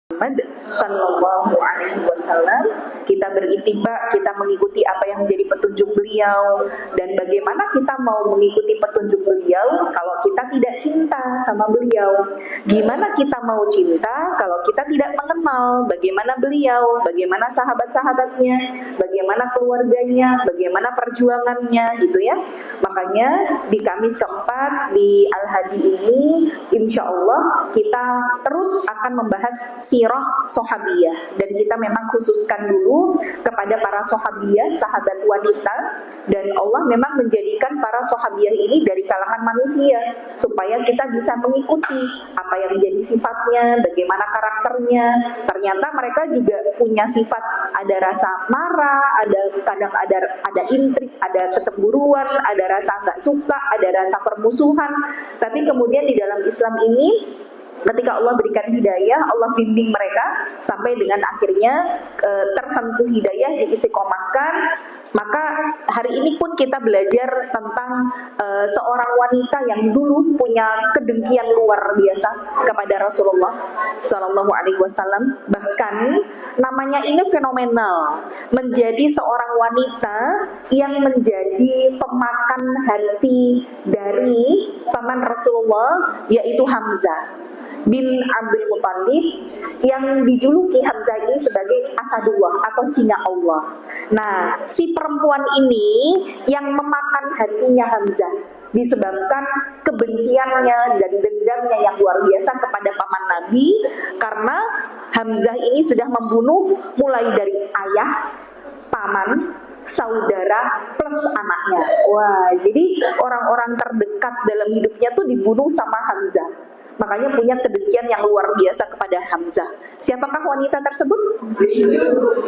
Muhammad Sallallahu Alaihi Wasallam, kita berittiba, kita mengikuti apa yang menjadi petunjuk beliau. Dan bagaimana kita mau mengikuti petunjuk beliau kalau kita tidak cinta sama beliau? Gimana kita mau cinta kalau kita tidak mengenal bagaimana beliau, bagaimana sahabat-sahabatnya, bagaimana keluarganya, bagaimana perjuangannya, gitu ya. Makanya di Kamis keempat di Al-Hadi ini, insya Allah kita terus akan membahas sirah sahabiyah, dan kita memang khususkan dulu kepada para sahabiyah, sahabat wanita, dan Allah memang menjadikan para sahabiyah ini dari kalangan manusia supaya kita bisa mengikuti apa yang menjadi sifatnya, bagaimana karakternya. Ternyata mereka juga punya sifat, ada rasa marah, kadang ada intrik, ada kecemburuan, ada rasa nggak suka, ada rasa permusuhan. Tapi kemudian di dalam Islam ini, ketika Allah berikan hidayah, Allah bimbing mereka sampai dengan akhirnya tersentuh hidayah, diistiqomahkan. Maka hari ini pun kita belajar tentang seorang wanita yang dulu punya kedengkian luar biasa kepada Rasulullah Sallallahu Alaihi Wasallam. Bahkan namanya ini fenomenal, menjadi seorang wanita yang menjadi pemakan hati dari paman Rasulullah, yaitu Hamzah bin Abdul Muthalib, yang dijuluki Hamzah ini sebagai Asadullah atau singa Allah. Nah, si perempuan ini yang memakan hatinya Hamzah disebabkan kebenciannya dan dendamnya yang luar biasa kepada paman Nabi, karena Hamzah ini sudah membunuh mulai dari ayah, paman, saudara plus anaknya. Wah, jadi orang-orang terdekat dalam hidupnya tuh dibunuh sama Hamzah. Makanya punya kedengkian yang luar biasa kepada Hamzah. Siapakah wanita tersebut?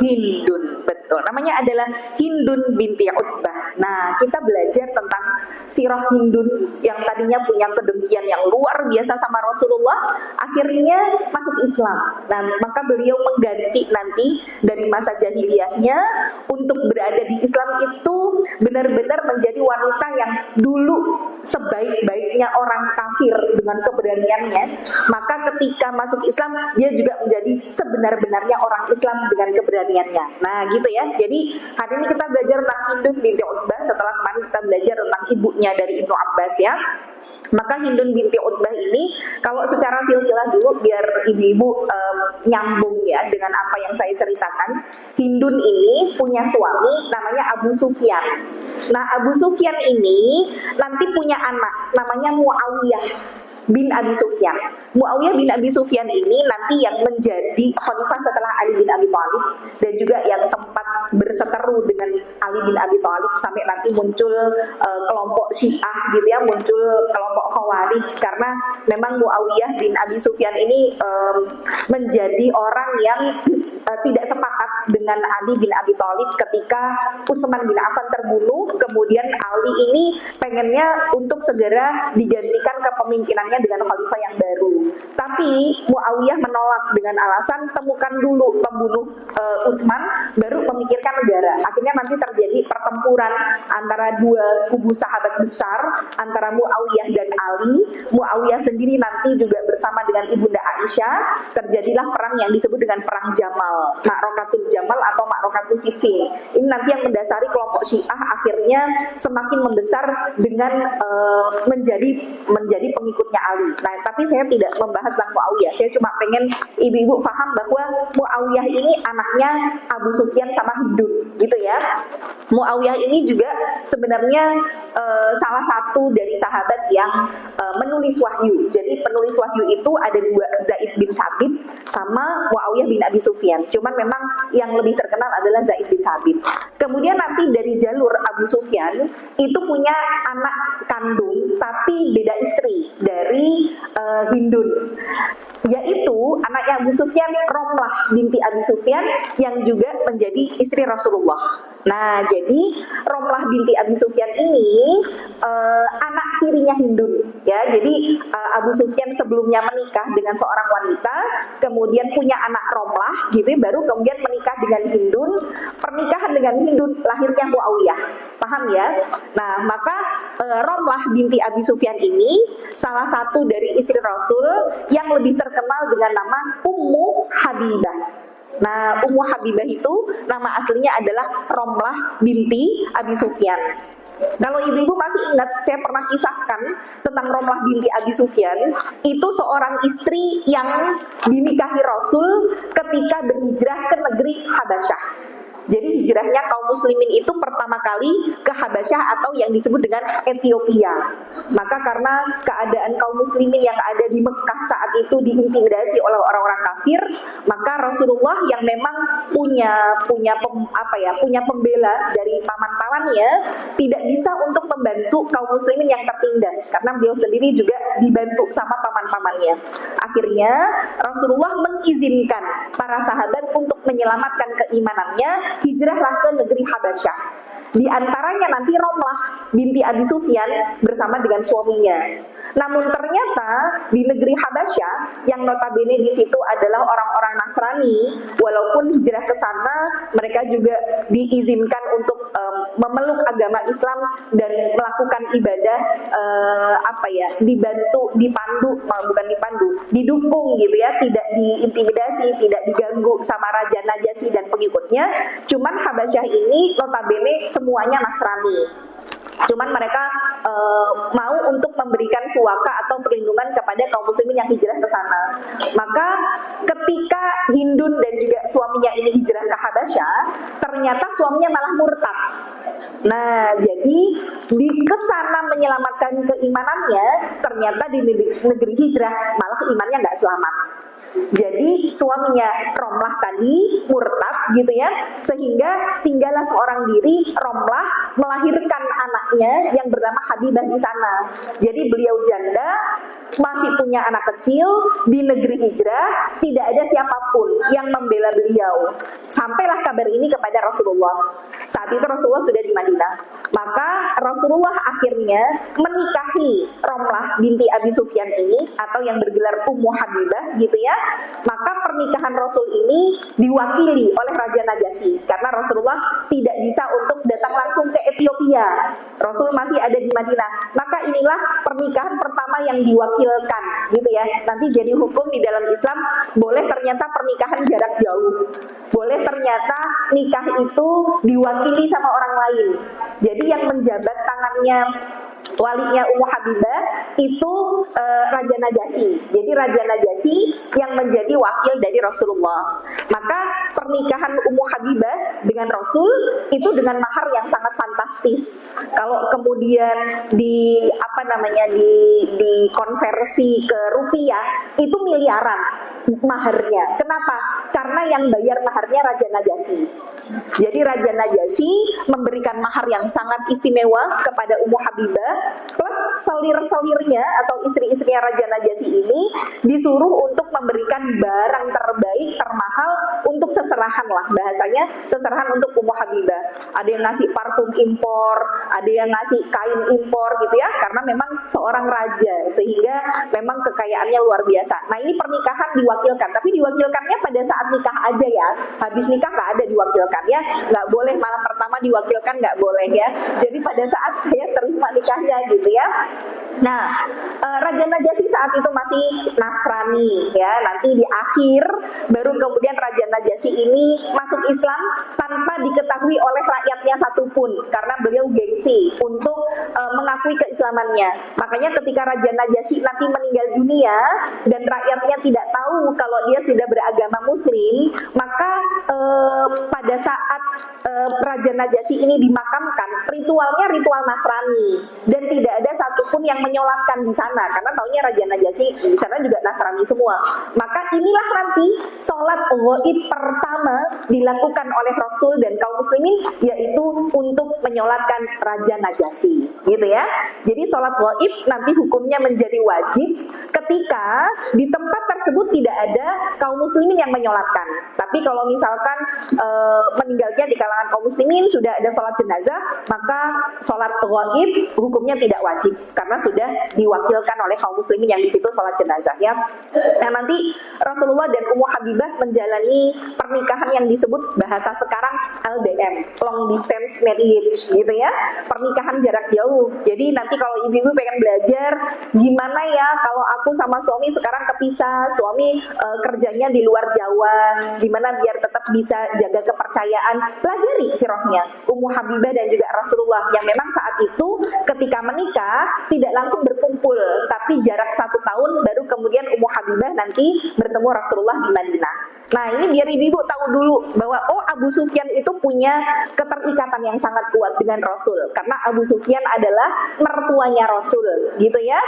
Hindun, betul. Namanya adalah Hindun binti Utbah. Nah, kita belajar tentang sirah Hindun yang tadinya punya kedengkian yang luar biasa sama Rasulullah, akhirnya masuk Islam. Nah, maka beliau mengganti nanti dari masa jahiliyahnya untuk berada di Islam itu benar-benar menjadi wanita yang dulu sebaik-baiknya orang kafir dengan keberaniannya, maka ketika masuk Islam dia juga menjadi sebenar-benarnya orang Islam dengan keberaniannya. Nah, gitu ya. Jadi hari ini kita belajar tentang Hindun binti Utbah setelah kemarin kita belajar tentang ibunya dari Ibnu Abbas ya. Maka Hindun binti Utbah ini, kalau secara silsilah dulu biar ibu-ibu nyambung ya dengan apa yang saya ceritakan. Hindun ini punya suami namanya Abu Sufyan. Nah, Abu Sufyan ini nanti punya anak namanya Muawiyah bin Abi Sufyan. Muawiyah bin Abi Sufyan ini nanti yang menjadi khalifah setelah Ali bin Abi Thalib, dan juga yang sempat berseteru dengan Ali bin Abi Thalib sampai nanti muncul kelompok Syiah gitu ya, muncul kelompok Khawarij, karena memang Muawiyah bin Abi Sufyan ini menjadi orang yang tidak sepakat dengan Ali bin Abi Thalib ketika Utsman bin Affan terbunuh. Kemudian Ali ini pengennya untuk segera digantikan kepemimpinannya dengan khalifah yang baru. Tapi Muawiyah menolak dengan alasan temukan dulu pembunuh Utsman, baru memikirkan negara. Akhirnya nanti terjadi pertempuran antara dua kubu sahabat besar, antara Muawiyah dan Ali. Muawiyah sendiri nanti juga bersama dengan ibunda Aisyah, terjadilah perang yang disebut dengan perang Jamal, Ma'rakatul Jamal atau Ma'rakatul Siffin. Ini nanti yang mendasari kelompok Syiah akhirnya semakin membesar dengan menjadi pengikutnya Ali. Nah, tapi saya tidak membahas tentang Muawiyah. Saya cuma pengen ibu-ibu paham bahwa Muawiyah ini anaknya Abu Sufyan sama Hindun, gitu ya. Muawiyah ini juga sebenarnya salah satu dari sahabat yang menulis wahyu. Jadi penulis wahyu itu ada dua, Zaid bin Thabit sama Muawiyah bin Abi Sufyan. Cuman memang yang lebih terkenal adalah Zaid bin Thabit. Kemudian nanti dari jalur Abu Sufyan itu punya anak kandung tapi beda istri dari Hindun, yaitu anaknya Abu Sufyan, Romlah binti Abi Sufyan, yang juga menjadi istri Rasulullah. Nah, jadi Romlah binti Abi Sufyan ini anak tirinya Hindun ya. Jadi Abu Sufyan sebelumnya menikah dengan seorang wanita, kemudian punya anak Romlah gitu, baru kemudian menikah dengan Hindun. Pernikahan dengan Hindun lahirnya Muawiyah. Paham ya? Nah, maka Romlah binti Abi Sufyan ini salah satu dari istri Rasul yang lebih terkenal dengan nama Ummu Habibah. Nah, Ummu Habibah itu nama aslinya adalah Romlah binti Abi Sufyan. Kalau ibu-ibu masih ingat, saya pernah kisahkan tentang Romlah binti Abi Sufyan. Itu seorang istri yang dinikahi Rasul ketika berhijrah ke negeri Habasyah. Jadi hijrahnya kaum muslimin itu pertama kali ke Habasyah atau yang disebut dengan Ethiopia. Maka karena keadaan kaum muslimin yang ada di Mekah saat itu diintimidasi oleh orang-orang kafir, maka Rasulullah yang memang punya pembela dari paman-pamannya tidak bisa untuk membantu kaum muslimin yang tertindas karena beliau sendiri juga dibantu sama paman-pamannya. Akhirnya Rasulullah mengizinkan para sahabat untuk menyelamatkan keimanannya, hijrahlah ke negeri Habasyah. Di antaranya nanti Romlah binti Abi Sufyan bersama dengan suaminya. Namun ternyata di negeri Habasyah yang notabene di situ adalah orang-orang Nasrani, walaupun hijrah ke sana mereka juga diizinkan untuk memeluk agama Islam dan melakukan ibadah didukung gitu ya, tidak diintimidasi, tidak diganggu sama Raja Najasyi dan pengikutnya. Cuman Habasyah ini notabene semuanya Nasrani. Cuman mereka mau untuk memberikan suaka atau perlindungan kepada kaum muslimin yang hijrah ke sana. Maka ketika Hindun dan juga suaminya ini hijrah ke Habasyah, ternyata suaminya malah murtad. Nah, jadi di kesana menyelamatkan keimanannya, ternyata di negeri hijrah malah imannya nggak selamat. Jadi suaminya Romlah tadi murtad gitu ya, sehingga tinggallah seorang diri Romlah melahirkan anaknya yang bernama Habibah di sana. Jadi beliau janda, masih punya anak kecil di negeri hijrah, tidak ada siapapun yang membela beliau. Sampailah kabar ini kepada Rasulullah. Saat itu Rasulullah sudah di Madinah. Maka Rasulullah akhirnya menikahi Romlah binti Abi Sufyan ini atau yang bergelar Ummu Habibah gitu ya. Maka pernikahan Rasul ini diwakili oleh Raja Najasyi karena Rasulullah tidak bisa untuk datang langsung ke Ethiopia. Rasul masih ada di Madinah. Maka inilah pernikahan pertama yang diwakilkan gitu ya. Nanti jadi hukum di dalam Islam, boleh ternyata pernikahan jarak jauh. Boleh ternyata nikah itu diwakili sama orang lain. Jadi yang menjabat tangannya walinya Ummu Habibah itu Raja Najasyi. Jadi Raja Najasyi yang menjadi wakil dari Rasulullah. Maka pernikahan Ummu Habibah dengan Rasul itu dengan mahar yang sangat fantastis. Kalau kemudian dikonversi ke rupiah itu miliaran maharnya. Kenapa? Karena yang bayar maharnya Raja Najasyi. Jadi Raja Najasyi memberikan mahar yang sangat istimewa kepada Ummu Habibah, plus selir-selirnya atau istri-istrinya Raja Najasyi ini disuruh untuk memberikan barang terbaik, termahal untuk seserahan lah, bahasanya seserahan untuk Ummu Habibah. Ada yang ngasih parfum impor, ada yang ngasih kain impor gitu ya, karena memang seorang raja sehingga memang kekayaannya luar biasa. Nah ini pernikahan diwakilkan, tapi diwakilkannya pada saat nikah aja ya, habis nikah nggak ada diwakilkan ya, nggak boleh malam pertama diwakilkan, nggak boleh ya. Jadi pada saat saya terima nikahnya gitu ya. Nah, Raja Najasyi saat itu masih Nasrani ya. Nanti di akhir baru kemudian Raja Najasyi ini masuk Islam tanpa diketahui oleh rakyatnya satupun karena beliau gengsi untuk mengakui keislamannya. Makanya ketika Raja Najasyi nanti meninggal dunia dan rakyatnya tidak tahu kalau dia sudah beragama Muslim, maka pada saat Raja Najasyi ini dimakamkan, ritualnya ritual Nasrani dan tidak ada satupun yang menyolatkan di sana karena taunya Raja Najasyi di sana juga Nasrani semua. Maka inilah nanti sholat ghaib pertama dilakukan oleh Rasul dan kaum muslimin, yaitu untuk menyolatkan Raja Najasyi gitu ya. Jadi sholat ghaib nanti hukumnya menjadi wajib ketika di tempat tersebut tidak ada kaum muslimin yang menyolatkan. Tapi kalau misalkan meninggalnya di kalangan kaum muslimin sudah ada sholat jenazah, maka sholat ghaib hukumnya tidak wajib karena sudah diwakilkan oleh kaum muslimin yang di situ sholat jenazah ya. Nah nanti Rasulullah dan Ummu Habibah Habibah menjalani pernikahan yang disebut bahasa sekarang LDM, long distance marriage gitu ya, pernikahan jarak jauh. Jadi nanti kalau ibu-ibu pengen belajar gimana ya kalau aku sama suami sekarang kepisah, suami kerjanya di luar Jawa, gimana biar tetap bisa jaga kepercayaan, pelajari sirahnya Ummu Habibah dan juga Rasulullah yang memang saat itu ketika menikah tidak langsung berkumpul, tapi jarak 1 tahun baru kemudian Ummu Habibah nanti bertemu Rasulullah di Madinah. Nah ini biar ibu-ibu tahu dulu bahwa oh Abu Sufyan itu punya keterikatan yang sangat kuat dengan Rasul, karena Abu Sufyan adalah mertuanya Rasul gitu ya.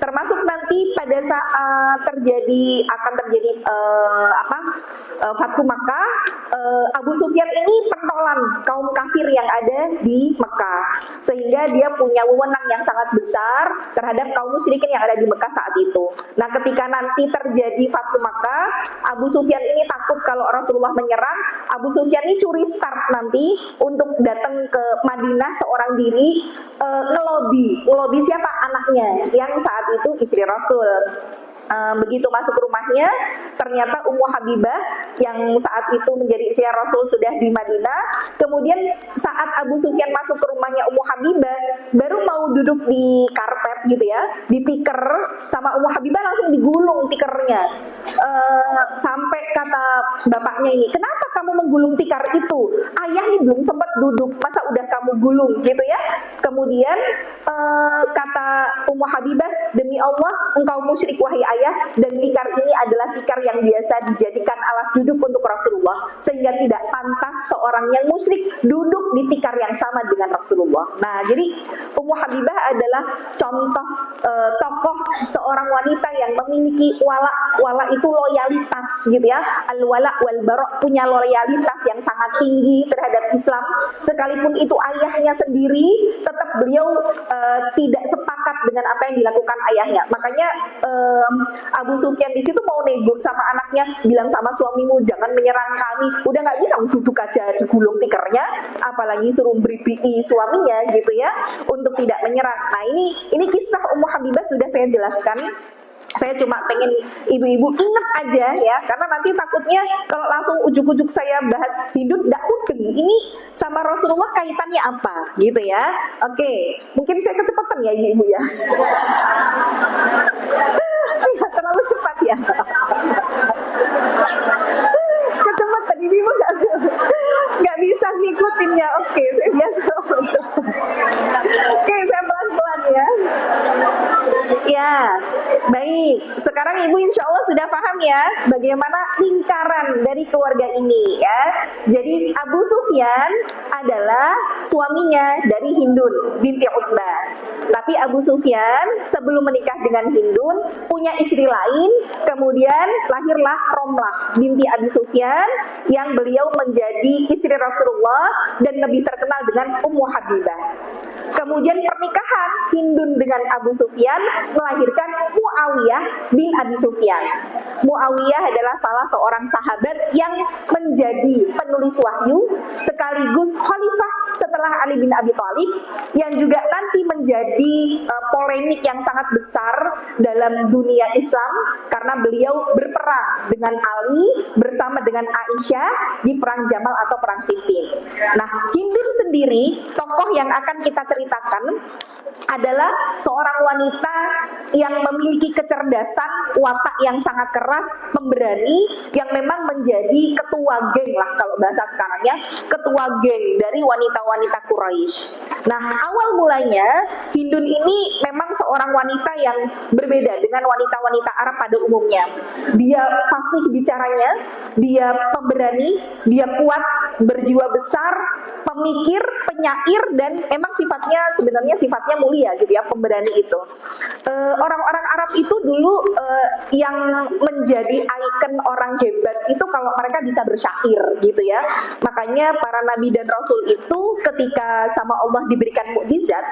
Termasuk nanti pada saat akan terjadi Fathu Makkah, Abu Sufyan ini pentolan kaum kafir yang ada di Mekah, sehingga dia punya wewenang yang sangat besar terhadap kaum musyrikin yang ada di Mekah saat itu. Nah ketika nanti terjadi Fathu Makkah, Abu Sufyan ini takut kalau Rasulullah menyerang. Abu Sufyan ini curi start nanti untuk datang ke Madinah seorang diri, ngelobi siapa? Anaknya yang saat itu istri Rasul. Begitu masuk rumahnya, ternyata Ummu Habibah yang saat itu menjadi istri Rasul sudah di Madinah. Kemudian saat Abu Sufyan masuk ke rumahnya Ummu Habibah, baru mau duduk di karpet gitu ya, di tikar, sama Ummu Habibah langsung digulung tikernya. Sampai kata bapaknya ini, kenapa kamu menggulung tikar itu? Ayah ini belum sempat duduk, masa udah kamu gulung gitu ya. Kemudian kata Ummu Habibah, demi Allah engkau musyrik wahai ayah, dan tikar ini adalah tikar yang biasa dijadikan alas duduk untuk Rasulullah, sehingga tidak pantas seorang yang musyrik duduk di tikar yang sama dengan Rasulullah. Nah jadi Ummu Habibah adalah contoh tokoh seorang wanita yang memiliki wala itu loyalitas gitu ya, al-wala wal bara, punya loyalitas yang sangat tinggi terhadap Islam, sekalipun itu ayahnya sendiri, tetap beliau tidak sepakat dengan apa yang dilakukan ayahnya. Makanya Abu Sufyan di situ mau nego sama anaknya, bilang sama suamimu jangan menyerang kami. Udah nggak bisa duduk aja digulung tikernya, apalagi suruh beri suaminya gitu ya untuk tidak menyerang. Nah ini kisah Ummu Habibah sudah saya jelaskan. Saya cuma pengen ibu-ibu ingat aja ya, karena nanti takutnya kalau langsung ujuk-ujuk saya bahas hidup nggak mudeng. Ini sama Rasulullah kaitannya apa gitu ya. Oke, mungkin saya kecepatan ya ibu-ibu ya. Ya terlalu cepat ya. Kecepatan ibu-ibu nggak bisa ngikutin ya. Oke, saya biasa cepat. Oke, saya pelan-pelan ya. Ya, baik. Sekarang ibu insya Allah sudah paham ya bagaimana lingkaran dari keluarga ini ya. Jadi Abu Sufyan adalah suaminya dari Hindun binti Utbah. Tapi Abu Sufyan sebelum menikah dengan Hindun punya istri lain. Kemudian lahirlah Romlah binti Abi Sufyan yang beliau menjadi istri Rasulullah dan lebih terkenal dengan Ummu Habibah. Kemudian pernikahan Hindun dengan Abu Sufyan melahirkan Muawiyah bin Abi Sufyan. Muawiyah adalah salah seorang sahabat yang menjadi penulis wahyu sekaligus khalifah setelah Ali bin Abi Thalib, yang juga nanti menjadi polemik yang sangat besar dalam dunia Islam karena beliau berperang dengan Ali bersama dengan Aisyah di perang Jamal atau perang Siffin. Nah, Hindun sendiri tokoh yang akan kita ceritakan adalah seorang wanita yang memiliki kecerdasan, watak yang sangat keras, pemberani, yang memang menjadi ketua geng lah kalau bahasa sekarangnya, ketua geng dari wanita-wanita Quraisy. Nah, awal mulanya Hindun ini memang seorang wanita yang berbeda dengan wanita-wanita Arab pada umumnya. Dia fasih bicaranya, dia pemberani, dia kuat, berjiwa besar, pemikir, penyair, dan memang sebenarnya sifatnya mulia gitu ya, pemberani itu. Orang-orang Arab itu dulu yang menjadi ikon orang hebat itu kalau mereka bisa bersyair gitu ya. Makanya para nabi dan rasul itu ketika sama Allah diberikan mukjizat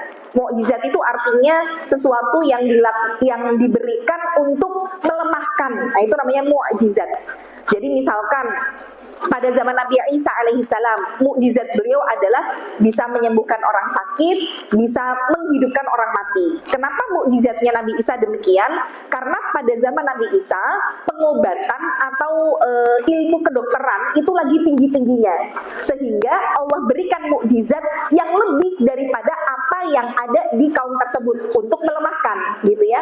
itu artinya sesuatu yang diberikan untuk melemahkan. Nah, itu namanya mukjizat. Jadi misalkan pada zaman Nabi Isa alaihissalam, mukjizat beliau adalah bisa menyembuhkan orang sakit, bisa menghidupkan orang mati. Kenapa mukjizatnya Nabi Isa demikian? Karena pada zaman Nabi Isa, pengobatan atau ilmu kedokteran itu lagi tinggi-tingginya. Sehingga Allah berikan mukjizat yang lebih daripada apa yang ada di kaum tersebut untuk melemahkan, gitu ya.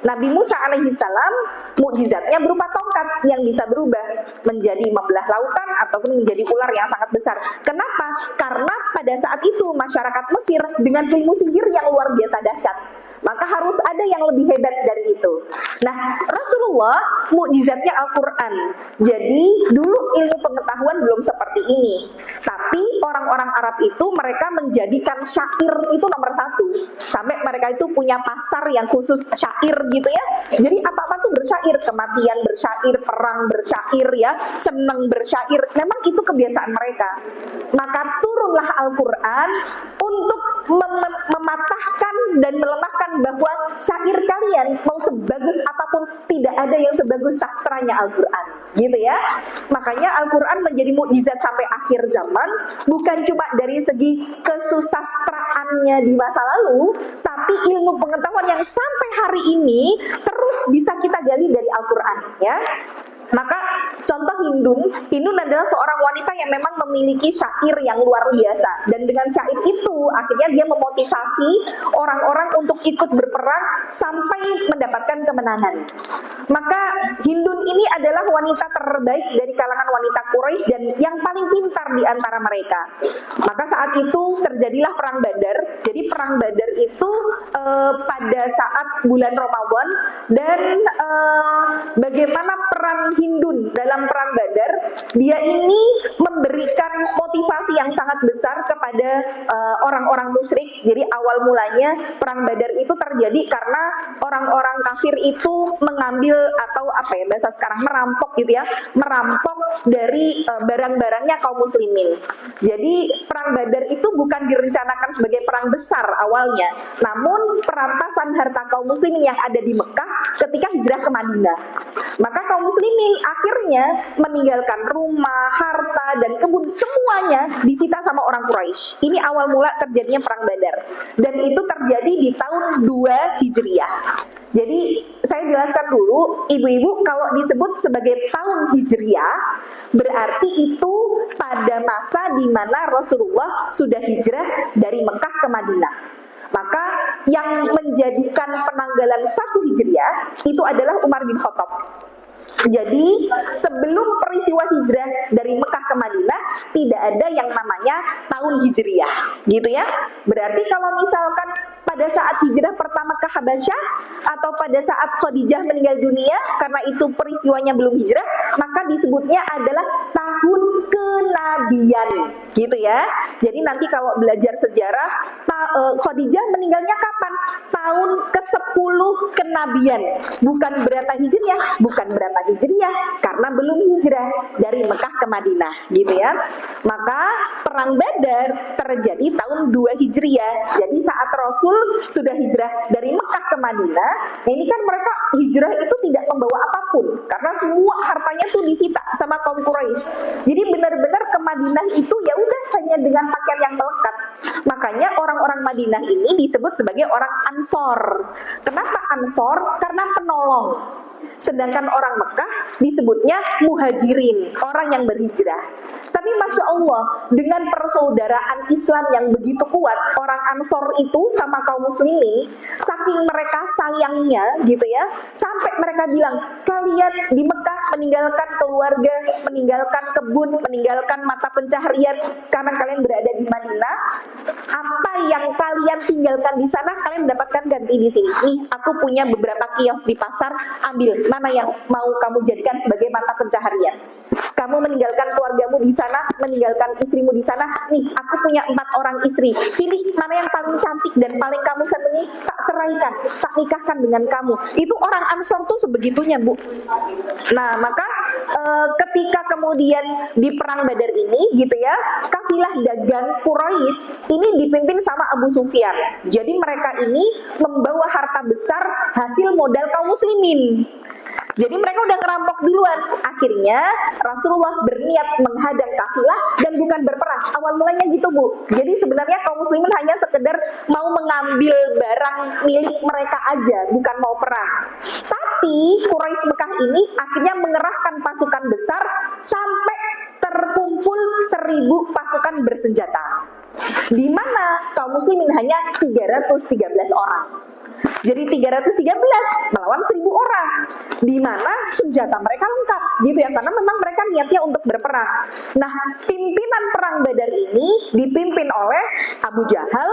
Nabi Musa alaihissalam, mukjizatnya berupa tongkat yang bisa berubah menjadi membelah lautan ataupun menjadi ular yang sangat besar. Kenapa? Karena pada saat itu masyarakat Mesir dengan ilmu sihir yang luar biasa dahsyat. Maka harus ada yang lebih hebat dari itu. Nah, Rasulullah mukjizatnya Al-Quran. Jadi dulu ilmu pengetahuan belum seperti ini. Tapi orang-orang Arab itu mereka menjadikan syair itu nomor satu. Sampai mereka itu punya pasar yang khusus syair gitu ya. Jadi apa-apa tuh bersyair, kematian bersyair, perang bersyair ya, seneng bersyair. Memang itu kebiasaan mereka. Maka turunlah Al-Quran untuk mematahkan dan melemahkan bahwa syair kalian mau sebagus apapun tidak ada yang sebagus sastranya Al-Quran, gitu ya. Makanya Al-Quran menjadi mukjizat sampai akhir zaman, bukan cuma dari segi kesusastraannya di masa lalu, tapi ilmu pengetahuan yang sampai hari ini terus bisa kita gali dari Al-Quran, ya. Maka contoh Hindun adalah seorang wanita yang memang memiliki syair yang luar biasa. Dan dengan syair itu akhirnya dia memotivasi orang-orang untuk ikut berperang sampai mendapatkan kemenangan. Maka Hindun ini adalah wanita terbaik dari kalangan wanita Quraisy dan yang paling pintar di antara mereka. Maka saat itu terjadilah perang Badar. Jadi perang Badar itu pada saat bulan Ramadan dan bagaimana peran Hindun dalam perang Badar, dia ini memberikan motivasi yang sangat besar kepada orang-orang musyrik. Jadi awal mulanya perang Badar itu terjadi karena orang-orang kafir itu mengambil atau apa ya bahasa sekarang merampok gitu ya, merampok dari barang-barangnya kaum muslimin. Jadi perang Badar itu bukan direncanakan sebagai perang besar awalnya, namun perampasan harta kaum muslimin yang ada di Mekah ketika hijrah ke Madinah. Maka kaum muslimin akhirnya meninggalkan rumah, harta, dan kebun semuanya disita sama orang Quraisy. Ini awal mula terjadinya perang Badar. Dan itu terjadi di tahun 2 Hijriah. Jadi saya jelaskan dulu, ibu-ibu, kalau disebut sebagai tahun Hijriah, berarti itu pada masa di mana Rasulullah sudah hijrah dari Mekah ke Madinah. Maka yang menjadikan penanggalan 1 Hijriah itu adalah Umar bin Khattab. Jadi sebelum peristiwa hijrah dari Mekah ke Madinah tidak ada yang namanya tahun Hijriah, gitu ya. Berarti kalau misalkan pada saat hijrah pertama ke Habasyah atau pada saat Khadijah meninggal dunia karena itu peristiwanya belum hijrah, maka disebutnya adalah tahun kenabian, gitu ya. Jadi nanti kalau belajar sejarah, Khadijah meninggalnya kapan? Tahun ke-10 kenabian. Bukan berapa hijriah, bukan berapa hijriah, karena belum hijrah dari Mekah ke Madinah, gitu ya. Maka perang Badar terjadi tahun 2 Hijriah. Jadi saat Rasul sudah hijrah dari Mekah ke Madinah, ini kan mereka hijrah itu tidak membawa apapun karena semua hartanya tuh disita sama kaum Quraisy. Jadi benar-benar ke Madinah itu ya udah hanya dengan pakaian yang melekat. Makanya orang-orang Madinah ini disebut sebagai orang Ansor. Kenapa Ansor? Karena penolong. Sedangkan orang Mekah disebutnya muhajirin, orang yang berhijrah. Tapi Masya Allah, dengan persaudaraan Islam yang begitu kuat, orang Ansor itu sama kaum muslimin, saking mereka sayangnya gitu ya, sampai mereka bilang, kalian di Mekah meninggalkan keluarga, meninggalkan kebun, meninggalkan mata pencaharian, sekarang kalian berada di Madinah, apa yang kalian tinggalkan di sana, kalian mendapatkan ganti di sini. Nih, aku punya beberapa kios di pasar, ambil, mana yang mau kamu jadikan sebagai mata pencaharian. Kamu meninggalkan keluargamu di sana, meninggalkan istrimu di sana. Nih, aku punya 4 orang istri. Pilih mana yang paling cantik dan paling kamu senangi, tak ceraikan, tak nikahkan dengan kamu. Itu orang Ansor tuh sebegitunya, Bu. Nah, maka ketika kemudian di perang Badar ini, gitu ya, kafilah dagang Quraisy ini dipimpin sama Abu Sufyan. Jadi mereka ini membawa harta besar hasil modal kaum muslimin. Jadi mereka udah ngerampok duluan. Akhirnya Rasulullah berniat menghadang kafilah dan bukan berperang. Awal mulanya gitu, Bu. Jadi sebenarnya kaum muslimin hanya sekedar mau mengambil barang milik mereka aja, bukan mau perang. Tapi Quraisy Mekah ini akhirnya mengerahkan pasukan besar sampai terkumpul 1.000 pasukan bersenjata. Di mana kaum muslimin hanya 313 orang. Jadi 313 melawan 1.000 orang, di mana senjata mereka lengkap, gitu ya, karena memang mereka niatnya untuk berperang. Nah, pimpinan perang Badar ini dipimpin oleh Abu Jahal,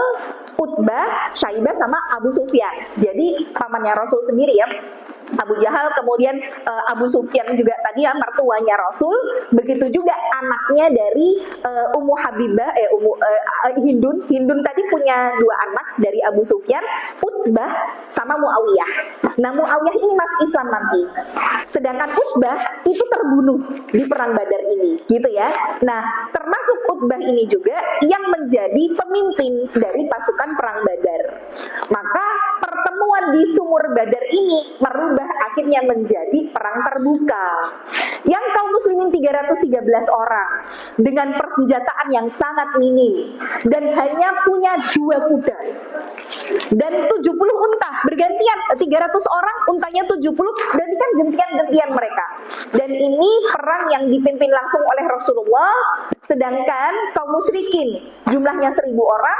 Utbah, Syaibah, sama Abu Sufyan. Jadi pamannya Rasul sendiri ya. Abu Jahal, kemudian Abu Sufyan juga tadi ya, mertuanya Rasul. Begitu juga anaknya dari Ummu Habibah, Hindun. Hindun tadi punya 2 anak dari Abu Sufyan, Utbah sama Muawiyah. Nah, Muawiyah ini masuk Islam nanti. Sedangkan Utbah itu terbunuh di perang Badar ini, gitu ya. Nah, termasuk Utbah ini juga yang menjadi pemimpin dari pasukan perang Badar. Maka pertemuan di sumur Badar ini merubah akhirnya menjadi perang terbuka. Yang kaum muslimin 313 orang dengan persenjataan yang sangat minim dan hanya punya 2 kuda dan 70 unta, bergantian 300 orang, untanya 70, berarti kan gantian-gantian mereka. Dan ini perang yang dipimpin langsung oleh Rasulullah, sedangkan kaum musyrikin jumlahnya 1.000 orang,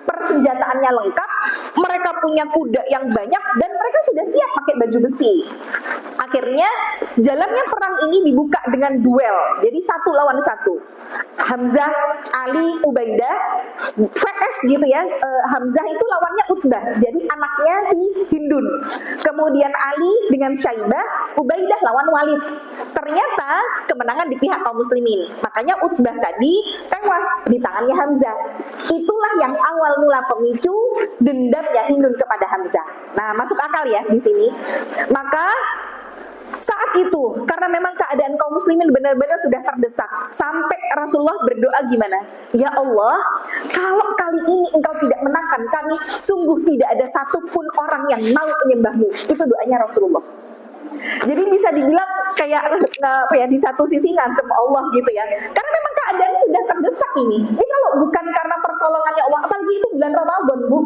persenjataannya lengkap, mereka punya kuda yang banyak, dan mereka sudah siap pakai baju besi. Akhirnya jalannya perang ini dibuka dengan duel, jadi 1 lawan 1. Hamzah, Ali, Ubaidah, vs gitu ya. Hamzah itu lawannya Utbah, jadi anaknya si Hindun. Kemudian Ali dengan Syaibah, Ubaidah lawan Walid. Ternyata kemenangan di pihak kaum muslimin. Makanya Utbah tadi tewas di tangannya Hamzah. Itulah yang awal mula pemicu dendamnya Hindun kepada Hamzah. Nah, masuk akal ya di sini. Maka saat itu, karena memang keadaan kaum muslimin benar-benar sudah terdesak, sampai Rasulullah berdoa gimana? Ya Allah, kalau kali ini engkau tidak menangkan kami, sungguh tidak ada satupun orang yang mau menyembahmu. Itu doanya Rasulullah. Jadi bisa dibilang kayak di satu sisi ngancem Allah gitu ya. Karena memang keadaan sudah terdesak ini. Ini kalau bukan karena pertolongannya Allah, apalagi itu bulan Ramadan, Bu.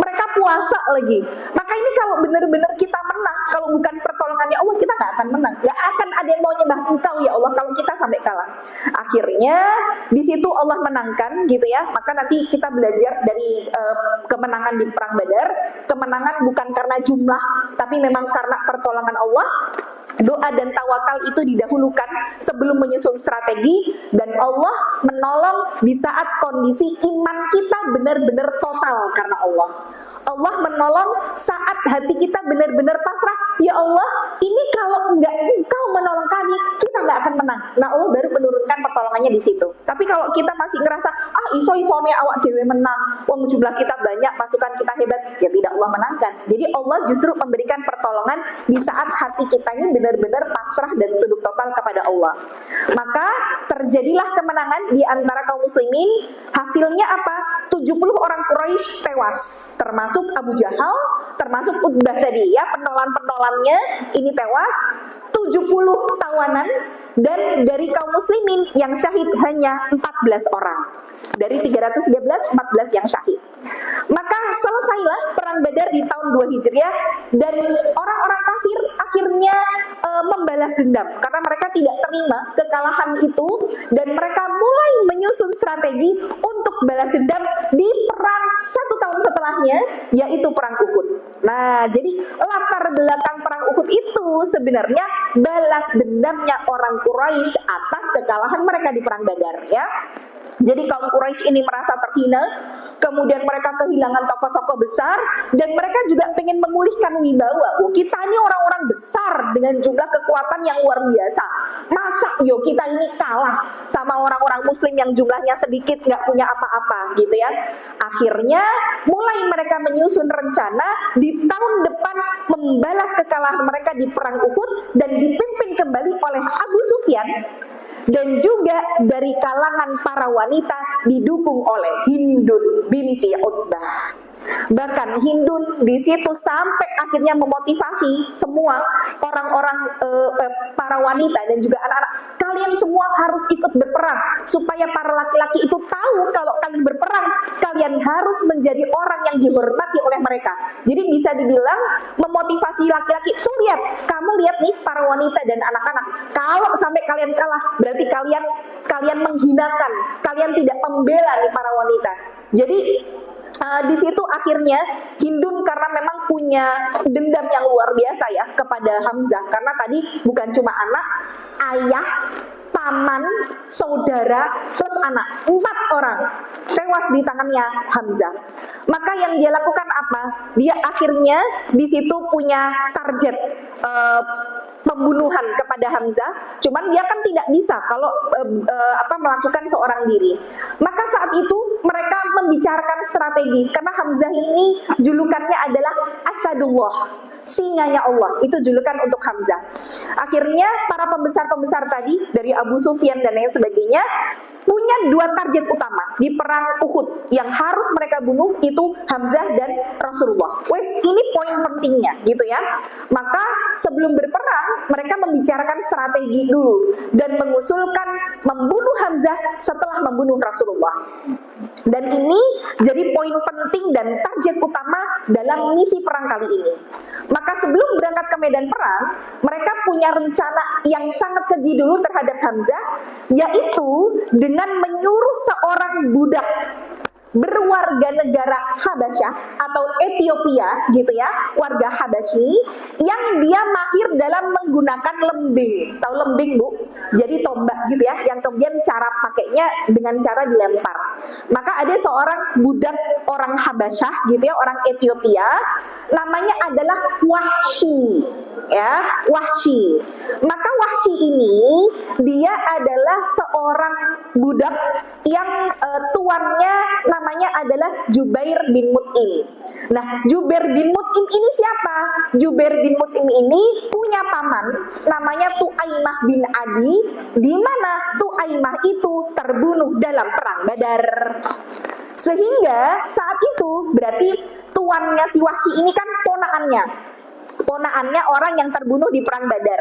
Mereka puasa lagi. Maka ini kalau benar-benar kita menang, kalau bukan pertolongannya Allah, kita nggak akan menang. Nggak akan ada yang mau nyembah engkau ya Allah kalau kita sampai kalah. Akhirnya di situ Allah menangkan gitu ya. Maka nanti kita belajar dari kemenangan di perang Badar. Kemenangan bukan karena jumlah, tapi memang karena pertolongan Allah. Doa dan tawakal itu didahulukan sebelum menyusun strategi, dan Allah menolong di saat kondisi iman kita benar-benar total karena Allah. Allah menolong saat hati kita benar-benar pasrah. Ya Allah, ini kalau enggak Engkau menolong kami, kita nggak akan menang. Nah, Allah baru menurunkan pertolongannya di situ. Tapi kalau kita masih ngerasa iso-isone awak dewe menang, wong jumlah kita banyak, pasukan kita hebat, ya tidak Allah menangkan. Jadi Allah justru memberikan pertolongan di saat hati kita ini benar-benar pasrah dan tunduk total kepada Allah. Maka terjadilah kemenangan di antara kaum muslimin. Hasilnya apa? 70 orang Quraisy tewas, termasuk Abu Jahal, termasuk Utbah tadi ya, penolan-penolannya ini tewas, 70 tawanan, dan dari kaum muslimin yang syahid hanya 14 orang. Dari 313, 14 yang syahid. Maka selesailah perang Badar di tahun 2 Hijriah, dan orang-orang kafir akhirnya membalas dendam karena mereka tidak terima kekalahan itu, dan mereka mulai menyusun strategi untuk balas dendam di perang 1 tahun setelahnya, yaitu perang Uhud. Nah, jadi latar belakang perang Uhud itu sebenarnya balas dendamnya orang Quraisy atas kekalahan mereka di perang Badar ya. Jadi kaum Quraisy ini merasa terhina, kemudian mereka kehilangan tokoh-tokoh besar, dan mereka juga pengen memulihkan wibawa. Kita ini orang-orang besar dengan jumlah kekuatan yang luar biasa. Masa kita ini kalah sama orang-orang muslim yang jumlahnya sedikit, nggak punya apa-apa gitu ya. Akhirnya mulai mereka menyusun rencana di tahun depan membalas kekalahan mereka di perang Uhud, dan dipimpin kembali oleh Abu Sufyan, dan juga dari kalangan para wanita didukung oleh Hindun binti Utbah. Bahkan Hindun di situ sampai akhirnya memotivasi semua orang-orang, para wanita dan juga anak-anak, kalian semua harus ikut berperang supaya para laki-laki itu tahu kalau kalian berperang, kalian harus menjadi orang yang dihormati oleh mereka. Jadi bisa dibilang memotivasi laki-laki tuh, lihat, kamu lihat nih para wanita dan anak-anak, kalau sampai kalian kalah berarti kalian menghinakan, kalian tidak membela nih para wanita. Jadi di situ akhirnya Hindun karena memang punya dendam yang luar biasa ya kepada Hamzah, karena tadi bukan cuma anak, ayah, paman, saudara, plus anak, 4 orang tewas di tangannya Hamzah. Maka yang dia lakukan apa? Dia akhirnya di situ punya target pembunuhan kepada Hamzah. Cuman dia kan tidak bisa kalau melakukan seorang diri. Maka saat itu mereka membicarakan strategi, karena Hamzah ini julukannya adalah Asadullah, singanya Allah. Itu julukan untuk Hamzah. Akhirnya para pembesar-pembesar tadi dari Abu Sufyan dan lain sebagainya punya 2 target utama di perang Uhud yang harus mereka bunuh, itu Hamzah dan Rasulullah. Wes, ini poin pentingnya gitu ya. Maka sebelum berperang mereka membicarakan strategi dulu dan mengusulkan membunuh Hamzah setelah membunuh Rasulullah. Dan ini jadi poin penting dan target utama dalam misi perang kali ini. Maka sebelum berangkat ke medan perang, mereka punya rencana yang sangat keji dulu terhadap Hamzah, yaitu dengan menyuruh seorang budak berwarga negara Habasyah atau Ethiopia gitu ya, warga Habasyi, yang dia mahir dalam menggunakan lembing. Tahu lembing, Bu? Jadi tombak gitu ya, yang kemudian cara pakainya dengan cara dilempar. Maka ada seorang budak orang Habasyah gitu ya, orang Ethiopia, namanya adalah Wahsy. Ya, Wahsy. Maka Wahsy ini dia adalah seorang budak yang tuannya namanya adalah Jubair bin Mut'im. Nah, Jubair bin Mut'im ini siapa? Jubair bin Mut'im ini punya paman namanya Tu'aimah bin Adi, di mana Tu'aimah itu terbunuh dalam perang Badar. Sehingga saat itu berarti tuannya si Wahsy ini kan ponaannya orang yang terbunuh di perang Badar,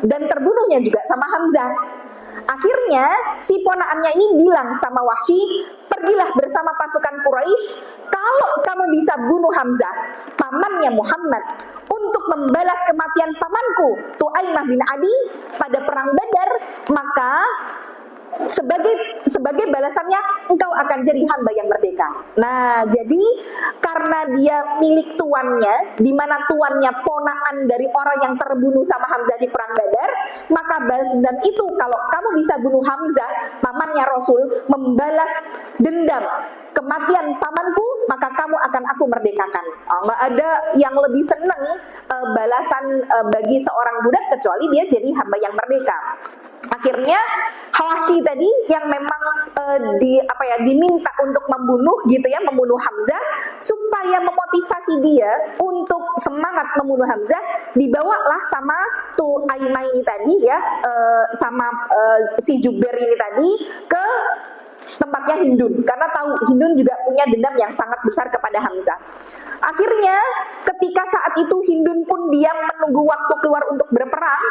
dan terbunuhnya juga sama Hamzah. Akhirnya si ponaannya ini bilang sama Wahsy, pergilah bersama pasukan Quraisy, kalau kamu bisa bunuh Hamzah, pamannya Muhammad, untuk membalas kematian pamanku Tu'aimah bin Adi pada perang Badar, maka sebagai balasannya engkau akan jadi hamba yang merdeka. Nah, jadi karena dia milik tuannya, di mana tuannya ponaan dari orang yang terbunuh sama Hamzah di perang Badar, maka balas dendam itu, kalau kamu bisa bunuh Hamzah, pamannya Rasul, membalas dendam kematian pamanku, maka kamu akan aku merdekakan. Nggak ada yang lebih senang balasan bagi seorang budak kecuali dia jadi hamba yang merdeka. Akhirnya Wahsy tadi yang memang diminta untuk membunuh Hamzah, supaya memotivasi dia untuk semangat membunuh Hamzah, dibawalah sama Tu'aimah ini tadi ya, sama si Jubair ini tadi ke tempatnya Hindun, karena tahu Hindun juga punya dendam yang sangat besar kepada Hamzah. Akhirnya ketika saat itu Hindun pun diam menunggu waktu keluar untuk berperang,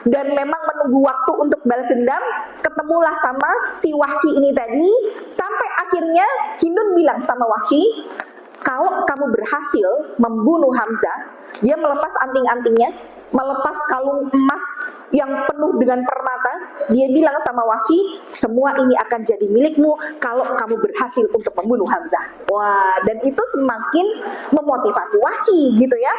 dan memang menunggu waktu untuk balas dendam, ketemulah sama si Wahsy ini tadi, sampai akhirnya Hindun bilang sama Wahsy, kalau kamu berhasil membunuh Hamzah, dia melepas anting-antingnya, melepas kalung emas yang penuh dengan permata, dia bilang sama Wahsy, semua ini akan jadi milikmu kalau kamu berhasil untuk membunuh Hamzah. Wah, dan itu semakin memotivasi Wahsy gitu ya.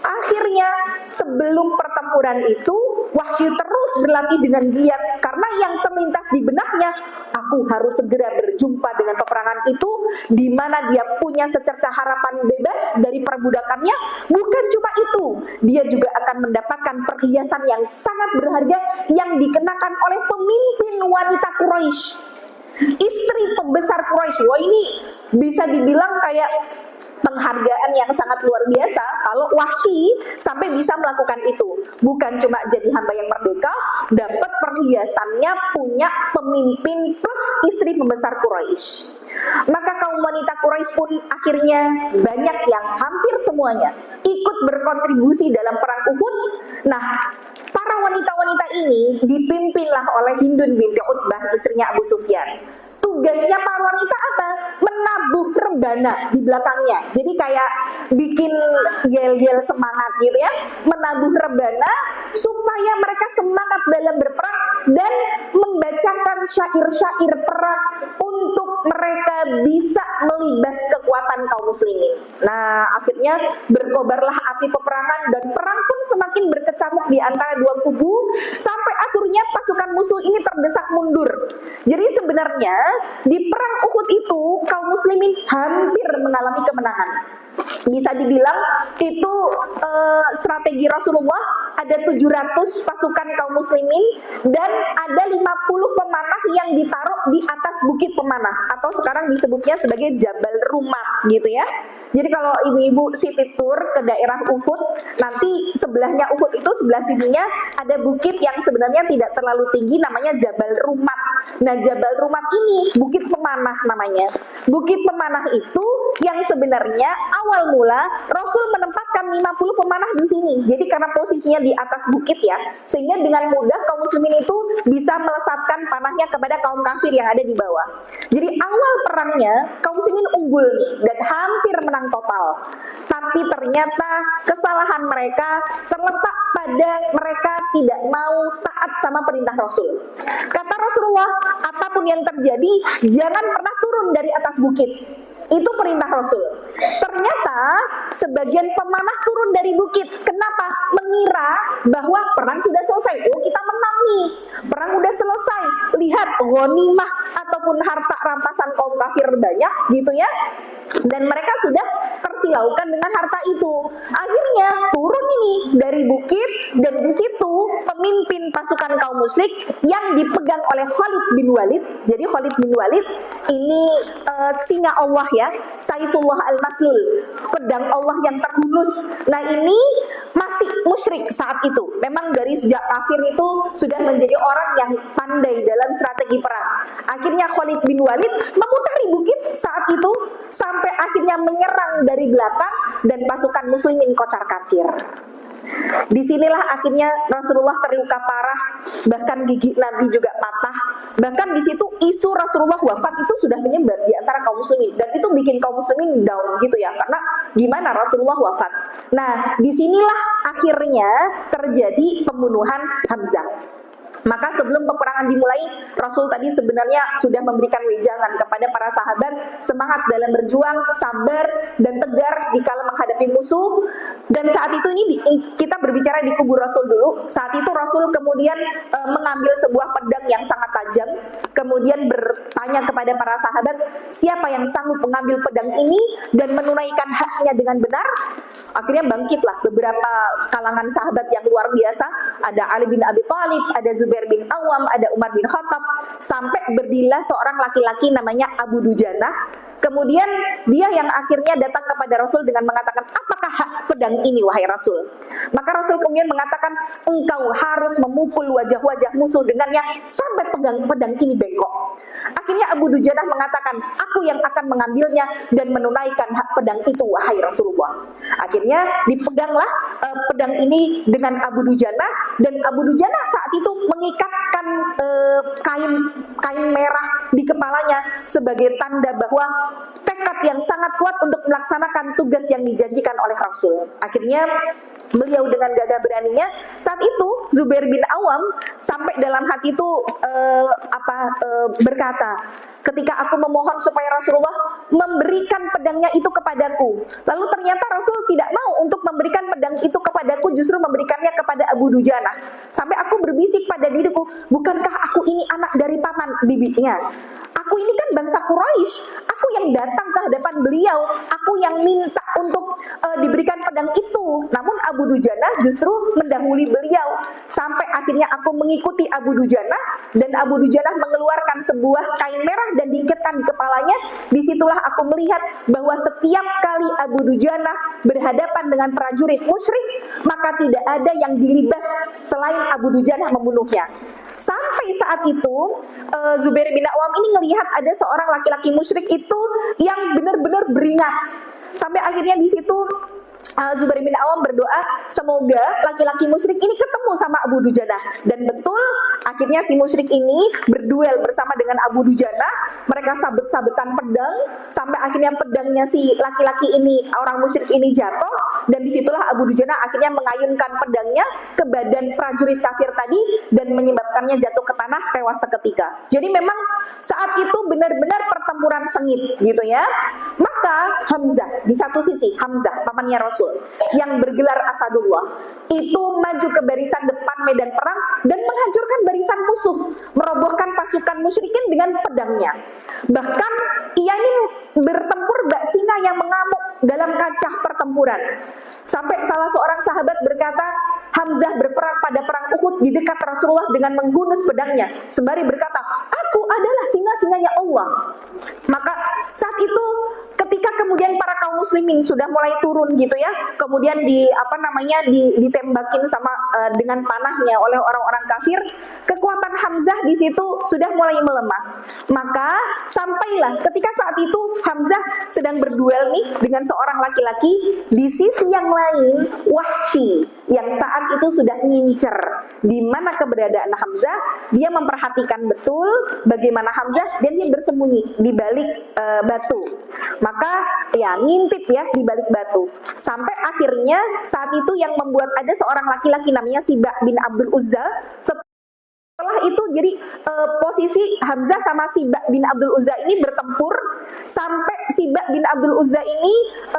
Akhirnya sebelum pertempuran itu, Wahsy terus berlatih dengan giat, karena yang terlintas di benaknya, aku harus segera berjumpa dengan peperangan itu, di mana dia punya secercah harapan bebas dari perbudakannya. Bukan cuma itu, dia juga akan mendapatkan perhiasan yang sangat berharga yang dikenakan oleh pemimpin wanita Quraisy, istri pembesar Quraisy. Wah, ini bisa dibilang kayak penghargaan yang sangat luar biasa kalau Wahsy sampai bisa melakukan itu. Bukan cuma jadi hamba yang merdeka, dapat perhiasannya, punya pemimpin plus istri pembesar Quraisy. Maka kaum wanita Quraisy pun akhirnya banyak yang hampir semuanya ikut berkontribusi dalam perang Uhud. Nah, para wanita-wanita ini dipimpinlah oleh Hindun binti Utbah, istrinya Abu Sufyan. Tugasnya para wanita apa? Menabuh rebana di belakangnya. Jadi kayak bikin yel-yel semangat gitu ya. Menabuh rebana supaya mereka semangat dalam berperang dan membacakan syair-syair perang untuk mereka bisa melibas kekuatan kaum muslimin. Nah, akhirnya berkobarlah api peperangan dan perang pun semakin berkecamuk di antara dua kubu sampai akhirnya pasukan musuh ini terdesak mundur. Jadi sebenarnya di perang Uhud itu kaum muslimin hampir mengalami kemenangan. Bisa dibilang itu strategi Rasulullah, ada 700 pasukan kaum muslimin dan ada 50 pemanah yang ditaruh di atas bukit pemanah atau sekarang disebutnya sebagai Jabal Rumat gitu ya. Jadi kalau ibu-ibu city tour ke daerah Uhud, nanti sebelahnya Uhud itu sebelah sininya ada bukit yang sebenarnya tidak terlalu tinggi, namanya Jabal Rumat. Nah, Jabal Rumat ini bukit pemanah namanya. Bukit pemanah itu yang sebenarnya awal mula Rasul menempatkan 50 pemanah di sini. Jadi karena posisinya di atas bukit ya, sehingga dengan mudah kaum muslimin itu bisa melesatkan panahnya kepada kaum kafir yang ada di bawah. Jadi awal perangnya kaum muslimin unggul nih dan hampir menang total. Tapi ternyata kesalahan mereka terletak pada mereka tidak mau taat sama perintah Rasul. Kata Rasulullah, apapun yang terjadi, jangan pernah turun dari atas bukit. Itu perintah Rasul. Ternyata sebagian pemanah turun dari bukit. Kenapa? Mengira bahwa perang sudah selesai. Oh, kita menang nih. Perang udah selesai. Lihat ghanimah ataupun harta rampasan kaum kafir banyak gitu ya. Dan mereka sudah tersilaukan dengan harta itu. Akhirnya turun ini dari bukit dan di situ pemimpin pasukan kaum musyrik yang dipegang oleh Khalid bin Walid. Jadi Khalid bin Walid ini singa Allah ya, Saifullah al-Maslul, pedang Allah yang terhunus. Nah, ini masih musyrik saat itu. Memang dari sejak kafir itu sudah menjadi orang yang pandai dalam strategi perang. Akhirnya Khalid bin Walid memutari bukit saat itu sampai akhirnya menyerang dari belakang dan pasukan muslimin kocar-kacir. Disinilah akhirnya Rasulullah terluka parah, bahkan gigi Nabi juga patah. Bahkan di situ isu Rasulullah wafat itu sudah menyebar di antara kaum muslimin dan itu bikin kaum muslimin down gitu ya, karena gimana Rasulullah wafat. Nah, disinilah akhirnya terjadi pembunuhan Hamzah. Maka sebelum peperangan dimulai, Rasul tadi sebenarnya sudah memberikan wejangan kepada para sahabat, semangat dalam berjuang, sabar dan tegar dikala menghadapi musuh. Dan saat itu ini kita berbicara di kubu Rasul dulu. Saat itu Rasul kemudian mengambil sebuah pedang yang sangat tajam, kemudian bertanya kepada para sahabat, siapa yang sanggup mengambil pedang ini dan menunaikan haknya dengan benar? Akhirnya bangkitlah beberapa kalangan sahabat yang luar biasa. Ada Ali bin Abi Thalib, ada Zubair bin Awam, ada Umar bin Khattab, sampai berdirilah seorang laki-laki namanya Abu Dujanah. Kemudian dia yang akhirnya datang kepada Rasul dengan mengatakan, apakah hak pedang ini wahai Rasul? Maka Rasul kemudian mengatakan, engkau harus memukul wajah-wajah musuh dengannya sampai pedang ini bengkok. Akhirnya Abu Dujanah mengatakan, aku yang akan mengambilnya dan menunaikan hak pedang itu wahai Rasulullah. Akhirnya dipeganglah pedang ini dengan Abu Dujanah, dan Abu Dujanah saat itu mengikatkan kain merah di kepalanya sebagai tanda bahwa tekad yang sangat kuat untuk melaksanakan tugas yang dijanjikan oleh Rasul. Akhirnya beliau dengan gagah beraninya saat itu Zubair bin Awam sampai dalam hati itu berkata, ketika aku memohon supaya Rasulullah memberikan pedangnya itu kepadaku, lalu ternyata Rasul tidak mau untuk memberikan pedang itu kepadaku, justru memberikannya kepada Abu Dujanah. Sampai aku berbisik pada diriku, bukankah aku ini anak dari paman bibinya? Aku ini kan bangsa Quraisy, aku yang datang ke hadapan beliau, aku yang minta untuk diberikan pedang itu. Namun Abu Dujanah justru mendahului beliau. Sampai akhirnya aku mengikuti Abu Dujanah, dan Abu Dujanah mengeluarkan sebuah kain merah dan diikatkan di kepalanya. Disitulah aku melihat bahwa setiap kali Abu Dujanah berhadapan dengan prajurit musyrik, maka tidak ada yang dilibas selain Abu Dujanah membunuhnya. Sampai saat itu Zubair bin Awam ini ngelihat ada seorang laki-laki musyrik itu yang benar-benar beringas. Sampai akhirnya di situ Zubair bin Awam berdoa, semoga laki-laki musyrik ini ketemu sama Abu Dujanah. Dan betul, akhirnya si musyrik ini berduel bersama dengan Abu Dujanah. Mereka sabet-sabetan pedang, sampai akhirnya pedangnya si laki-laki ini, orang musyrik ini jatuh. Dan disitulah Abu Dujanah akhirnya mengayunkan pedangnya ke badan prajurit kafir tadi dan menyebabkannya jatuh ke tanah, tewas seketika. Jadi memang saat itu benar-benar pertempuran sengit gitu ya. Maka Hamzah, di satu sisi Hamzah pamannya Rasul yang bergelar Asadullah itu maju ke barisan depan medan perang dan menghancurkan barisan musuh, merobohkan pasukan musyrikin dengan pedangnya. Bahkan ia ini bertempur bak singa yang mengamuk dalam kancah pertempuran. Sampai salah seorang sahabat berkata, Hamzah berperang pada perang Uhud di dekat Rasulullah dengan menghunus pedangnya, sembari berkata, aku adalah singa-singanya Allah. Maka saat itu ketika kemudian para kaum muslimin sudah mulai turun gitu ya, kemudian ditembakin sama dengan panahnya oleh orang-orang kafir, kekuatan Hamzah di situ sudah mulai melemah. Maka sampailah ketika saat itu Hamzah sedang berduel nih dengan seorang laki-laki, di sisi yang lain Wahsy yang saat itu sudah ngincer di mana keberadaan Hamzah. Dia memperhatikan betul bagaimana Hamzah dan dia bersembunyi di balik batu. Maka ya ngintip ya di balik batu. Sampai akhirnya saat itu yang membuat ada seorang laki-laki namanya Sibah bin Abdul Uzza. Setelah itu jadi posisi Hamzah sama Sibah bin Abdul Uzza ini bertempur sampai Sibah bin Abdul Uzza ini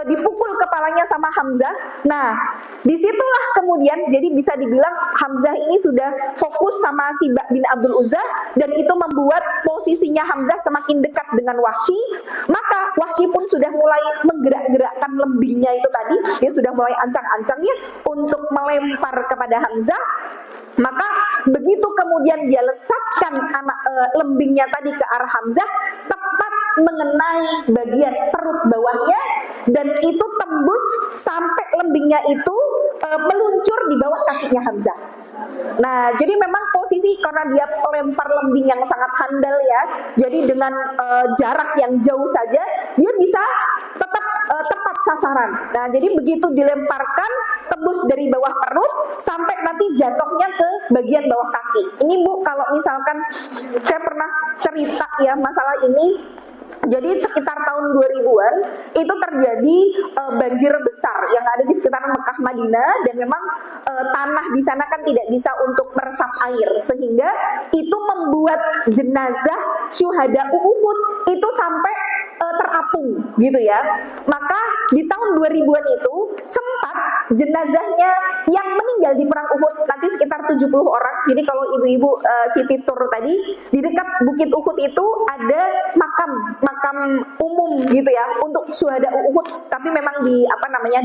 dipukul kepalanya sama Hamzah. Nah, disitulah kemudian jadi bisa dibilang Hamzah ini sudah fokus sama Sibah bin Abdul Uzza dan itu membuat posisinya Hamzah semakin dekat dengan Wahsy. Maka Wahsy pun sudah mulai menggerak-gerakkan lembingnya itu tadi, dia sudah mulai ancang-ancangnya untuk melempar kepada Hamzah. Maka begitu kemudian dia lesatkan lembingnya tadi ke arah Hamzah, tepat mengenai bagian perut bawahnya dan itu tembus sampai lembingnya itu meluncur di bawah kakinya Hamzah. Nah, jadi memang posisi karena dia pelempar lembing yang sangat handal ya, jadi dengan jarak yang jauh saja dia bisa tetap tepat sasaran. Nah, jadi begitu dilemparkan tembus dari bawah perut sampai nanti jatuhnya ke bagian bawah kaki. Ini Bu, kalau misalkan saya pernah cerita ya masalah ini. Jadi sekitar tahun 2000-an itu terjadi banjir besar yang ada di sekitar Mekah Madinah dan memang tanah di sana kan tidak bisa untuk meresap air sehingga itu membuat jenazah syuhada Uhud itu sampai terapung gitu ya. Maka di tahun 2000-an itu sempat jenazahnya yang meninggal di perang Uhud nanti sekitar 70 orang. Jadi kalau ibu-ibu Siti tur tadi di dekat Bukit Uhud itu ada makam umum gitu ya untuk syuhada Uhud, tapi memang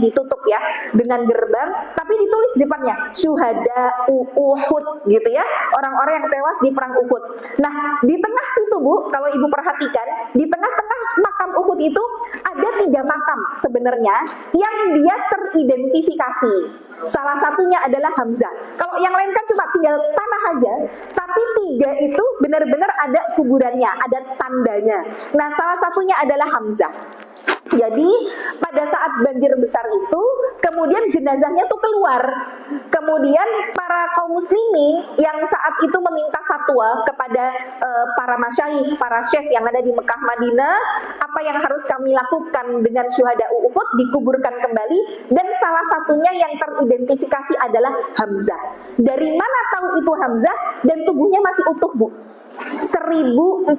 ditutup ya dengan gerbang, tapi ditulis di depannya syuhada Uhud gitu ya, orang-orang yang tewas di perang Uhud. Nah, di tengah situ Bu, kalau ibu perhatikan, di tengah-tengah makam Uhud itu ada 3 makam sebenarnya yang dia teridentifikasi. Salah satunya adalah Hamzah. Kalau yang lain kan cuma tinggal tanah aja, tapi 3 itu benar-benar ada kuburannya, ada tandanya. Nah, salah satunya adalah Hamzah. Jadi pada saat banjir besar itu, kemudian jenazahnya tuh keluar. Kemudian para kaum muslimin yang saat itu meminta fatwa kepada para masyayikh, para syekh yang ada di Mekah Madinah, apa yang harus kami lakukan dengan syuhada Uhud, dikuburkan kembali, dan salah satunya yang teridentifikasi adalah Hamzah. Dari mana tahu itu Hamzah dan tubuhnya masih utuh Bu? 1400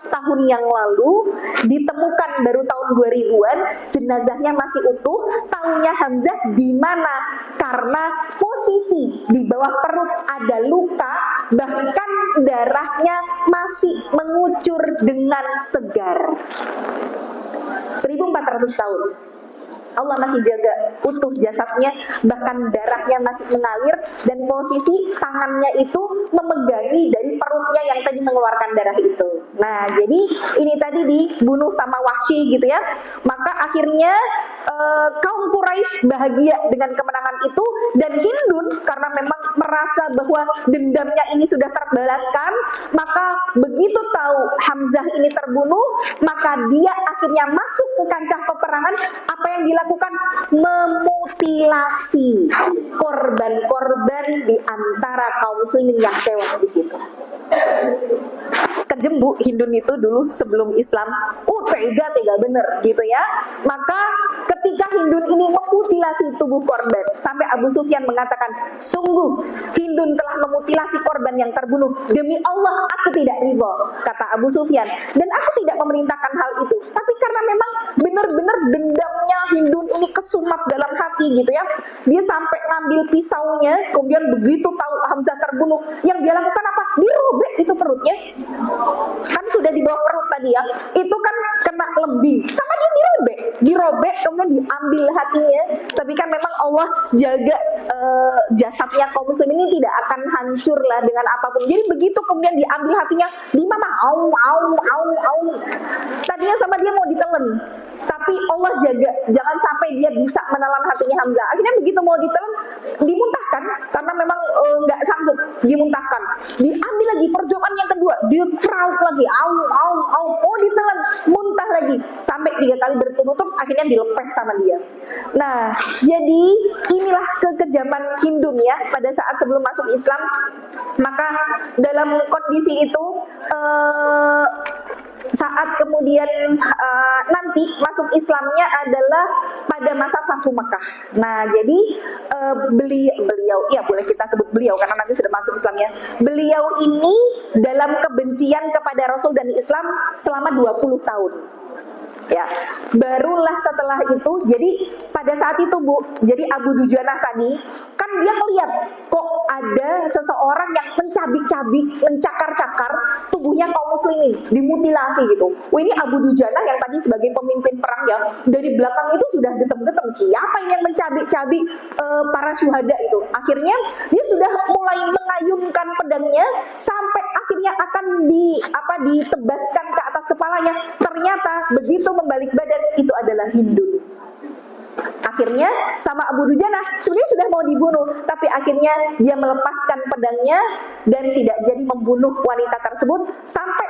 tahun yang lalu ditemukan baru tahun 2000-an, jenazahnya masih utuh. Taunya Hamzah di mana? Karena posisi di bawah perut ada luka, bahkan darahnya masih mengucur dengan segar. 1400 tahun. Allah masih jaga utuh jasadnya, bahkan darahnya masih mengalir, dan posisi tangannya itu memegangi dari perutnya yang tadi mengeluarkan darah itu. Nah, jadi ini tadi dibunuh sama Wahsy gitu ya. Maka akhirnya kaum Quraisy bahagia dengan kemenangan itu, dan Hindun karena memang merasa bahwa dendamnya ini sudah terbalaskan, maka begitu tahu Hamzah ini terbunuh, maka dia akhirnya masuk ke kancah peperangan. Apa yang dilakukan? Memutilasi korban-korban di antara kaum muslimin yang tewas di situ. Kejem Bu, Hindun itu dulu sebelum Islam, tega bener gitu ya. Maka ketika Hindun ini memutilasi tubuh korban, sampai Abu Sufyan mengatakan, sungguh Hindun telah memutilasi korban yang terbunuh, demi Allah aku tidak ridho, kata Abu Sufyan, dan aku tidak memerintahkan hal itu, tapi karena memang benar-benar dendamnya Hindun ini kesumat dalam hati gitu ya. Dia sampai ngambil pisaunya, kemudian begitu tahu Hamzah terbunuh, yang dia lakukan apa? Dirobek itu perutnya, kan sudah di bawah perut tadi ya, itu kan kena lembing, sama dia dirobek, kemudian diambil hatinya. Tapi kan memang Allah jaga jasadnya kaum muslim ini tidak akan hancur lah dengan apapun. Jadi begitu kemudian diambil hatinya, di mama tadinya sama dia mau ditelan, tapi Allah jaga jangan sampai dia bisa menelan hatinya Hamzah. Akhirnya begitu mau ditelan, dimuntahkan karena memang nggak sanggup, dimuntahkan. Diambil lagi, perjuangan yang kedua, dikrauk lagi, ditelan, muntah lagi, sampai 3 kali berturut-turut, akhirnya dilepeh sama dia. Nah, jadi inilah kekejaman Hindun ya pada saat sebelum masuk Islam. Maka dalam kondisi itu saat kemudian nanti masuk Islamnya adalah pada masa Fathu Makkah. Nah, jadi beliau, ya boleh kita sebut beliau karena nanti sudah masuk Islamnya. Beliau ini dalam kebencian kepada Rasul dan Islam selama 20 tahun. Ya, barulah setelah itu, jadi pada saat itu Bu, jadi Abu Dujanah tadi kan dia melihat kok ada seseorang yang mencabik-cabik, mencakar-cakar tubuhnya kaum muslimin, dimutilasi gitu. Ini Abu Dujanah yang tadi sebagai pemimpin perang ya, dari belakang itu sudah getem-getem, siapa ini yang mencabik-cabik para syuhada itu. Akhirnya dia sudah mulai mengayunkan pedangnya sampai akhirnya akan ditebaskan ke atas kepalanya. Ternyata begitu membalik badan, itu adalah Hindun. Akhirnya sama Abu Dujanah sebenarnya sudah mau dibunuh, tapi akhirnya dia melepaskan pedangnya dan tidak jadi membunuh wanita tersebut. Sampai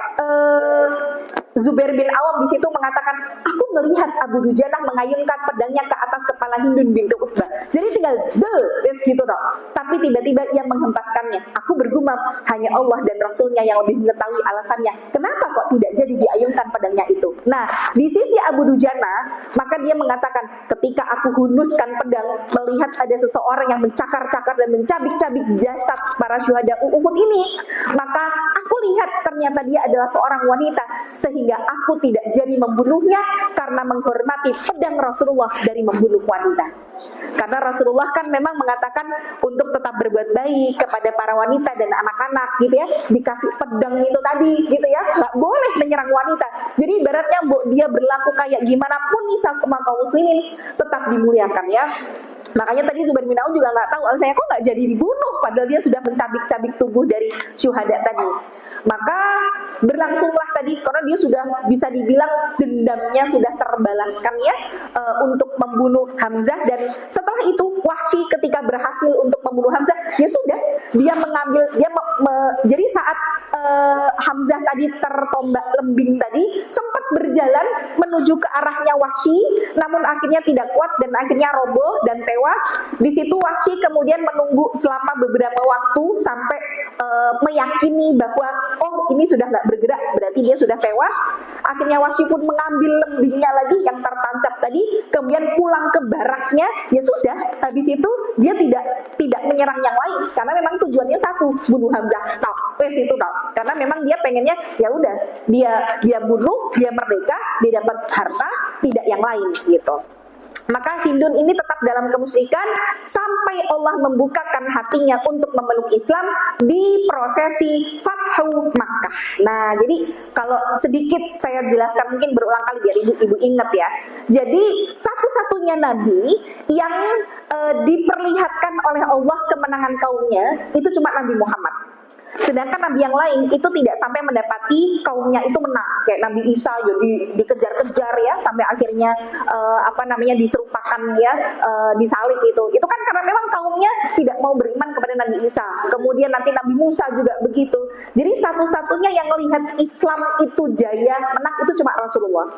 Zubair bin Awam di situ mengatakan, aku melihat Abu Dujanah mengayunkan pedangnya ke atas kepala Hindun bintu Utbah. Jadi tinggal gitu dong. Tapi tiba-tiba ia menghempaskannya. Aku bergumam, hanya Allah dan Rasulnya yang lebih mengetahui alasannya. Kenapa kok tidak jadi diayunkan pedangnya itu? Nah, di sisi Abu Dujanah, maka dia mengatakan, ketika aku hunuskan pedang, melihat ada seseorang yang mencakar-cakar dan mencabik-cabik jasad para syuhada Uhud ini, maka aku lihat ternyata dia adalah seorang wanita, sehingga aku tidak jadi membunuhnya karena menghormati pedang Rasulullah dari membunuh wanita. Karena Rasulullah kan memang mengatakan untuk tetap berbuat baik kepada para wanita dan anak-anak gitu ya, dikasih pedang itu tadi gitu ya, nggak boleh menyerang wanita. Jadi ibaratnya dia berlaku kayak gimana pun nih sama kaum muslimin, tetap dimuliakan ya. Makanya tadi Zubair bin Awam juga nggak tahu alasannya kok nggak jadi dibunuh, padahal dia sudah mencabik-cabik tubuh dari syuhada tadi. Maka berlangsunglah tadi, karena dia sudah bisa dibilang dendamnya sudah terbalaskan ya, untuk membunuh Hamzah. Dan setelah itu Wahsy ketika berhasil untuk membunuh Hamzah, ya sudah, dia mengambil, jadi saat Hamzah tadi tertombak lembing tadi, sempat berjalan menuju ke arahnya Wahsy, namun akhirnya tidak kuat dan akhirnya roboh dan tewas. Di situ Wahsy kemudian menunggu selama beberapa waktu sampai meyakini bahwa ini sudah nggak bergerak, berarti dia sudah tewas. Akhirnya Wahsy pun mengambil lembingnya lagi yang tertancap tadi, kemudian pulang ke baraknya. Ya sudah, habis itu dia tidak menyerang yang lain karena memang tujuannya satu, bunuh Hamzah. Itu karena memang dia pengennya ya udah dia bunuh, dia merdeka, dia dapat harta, tidak yang lain gitu. Maka Hindun ini tetap dalam kemusyrikan sampai Allah membukakan hatinya untuk memeluk Islam di prosesi Fathu Makkah. Nah, jadi kalau sedikit saya jelaskan, mungkin berulang kali biar ibu-ibu ingat ya. Jadi satu-satunya nabi yang diperlihatkan oleh Allah kemenangan kaumnya itu cuma Nabi Muhammad. Sedangkan nabi yang lain itu tidak sampai mendapati kaumnya itu menang. Kayak Nabi Isa jadi dikejar-kejar ya sampai akhirnya diserupakan ya, disalib itu. Itu kan karena memang kaumnya tidak mau beriman kepada Nabi Isa. Kemudian nanti Nabi Musa juga begitu. Jadi satu-satunya yang melihat Islam itu jaya, menang itu cuma Rasulullah.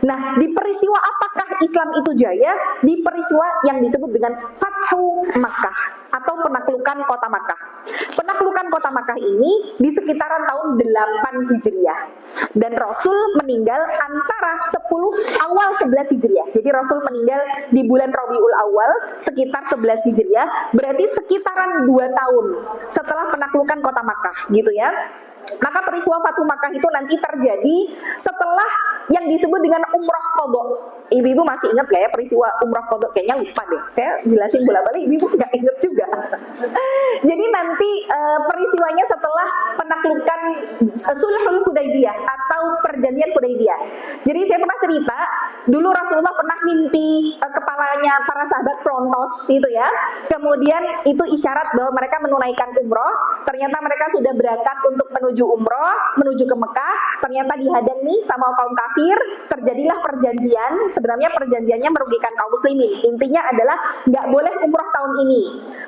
Nah, di peristiwa apakah Islam itu jaya? Di peristiwa yang disebut dengan Fathu Makkah atau penaklukan kota Makkah. Penaklukan kota Makkah ini di sekitaran tahun 8 Hijriah. Dan Rasul meninggal antara 10 awal 11 Hijriah. Jadi Rasul meninggal di bulan Rabiul Awal sekitar 11 Hijriah, berarti sekitaran 2 tahun setelah penaklukan kota Makkah gitu ya. Maka peristiwa Fathu Makkah itu nanti terjadi setelah yang disebut dengan Umroh Qadha. Ibu-ibu masih ingat gak ya peristiwa Umroh Qadha? Kayaknya lupa deh. Saya jelasin bolak-balik, ibu nggak ingat juga. Jadi nanti peristiwanya setelah penaklukan Sulhul Hudaybiyah atau perjanjian Hudaybiyah. Jadi saya pernah cerita, dulu Rasulullah pernah mimpi kepalanya para sahabat pelontos itu ya. Kemudian itu isyarat bahwa mereka menunaikan umroh. Ternyata mereka sudah berangkat untuk menuju umroh, menuju ke Mekah. Ternyata dihadang nih sama kaum kafir. Terjadilah perjanjian. Sebenarnya perjanjiannya merugikan kaum muslimin. Intinya adalah nggak boleh umroh tahun ini,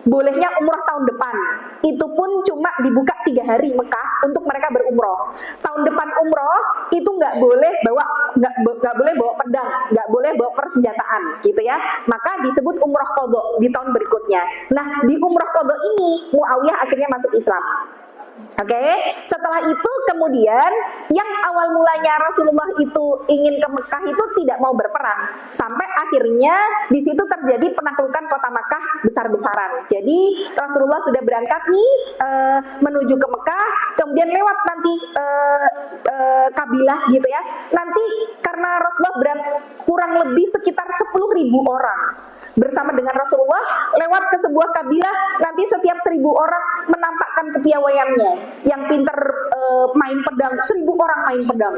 bolehnya umroh tahun depan. Itu pun cuma dibuka 3 hari Mekah untuk mereka berumroh. Tahun depan umroh itu nggak boleh bawa pedang, nggak boleh bawa persenjataan, gitu ya. Maka disebut umroh qadha di tahun berikutnya. Nah, di umroh qadha ini Muawiyah akhirnya masuk Islam. Oke, setelah itu kemudian yang awal mulanya Rasulullah itu ingin ke Mekah itu tidak mau berperang, sampai akhirnya di situ terjadi penaklukan kota Mekah besar-besaran. Jadi Rasulullah sudah berangkat nih menuju ke Mekah, kemudian lewat nanti kabilah gitu ya. Nanti karena Rasulullah kurang lebih sekitar 10.000 orang bersama dengan Rasulullah lewat ke sebuah kabilah, nanti setiap 1.000 orang menampakkan kepiawaiannya. Yang pinter main pedang, 1.000 orang main pedang.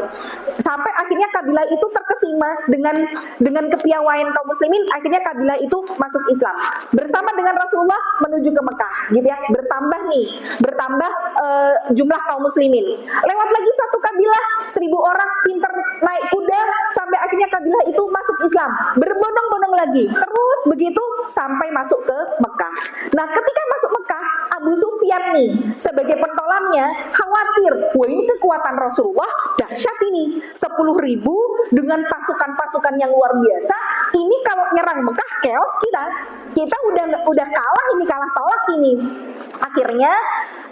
Sampai akhirnya kabilah itu terkesima dengan kepiawaian kaum muslimin, akhirnya kabilah itu masuk Islam. Bersama dengan Rasulullah menuju ke Mekah, gitu ya. Bertambah jumlah kaum muslimin. Lewat lagi satu kabilah, 1.000 orang pinter naik kuda, sampai akhirnya kabilah itu masuk Islam. Berbondong-bondong lagi. Terus begitu sampai masuk ke Mekah. Nah, ketika masuk Mekah, Abu Sufyan nih sebagai pentolannya khawatir, wah ini kekuatan Rasulullah dahsyat ini, 10.000 dengan pasukan-pasukan yang luar biasa. Ini kalau nyerang Mekah chaos kita udah kalah ini, kalah tolak ini. Akhirnya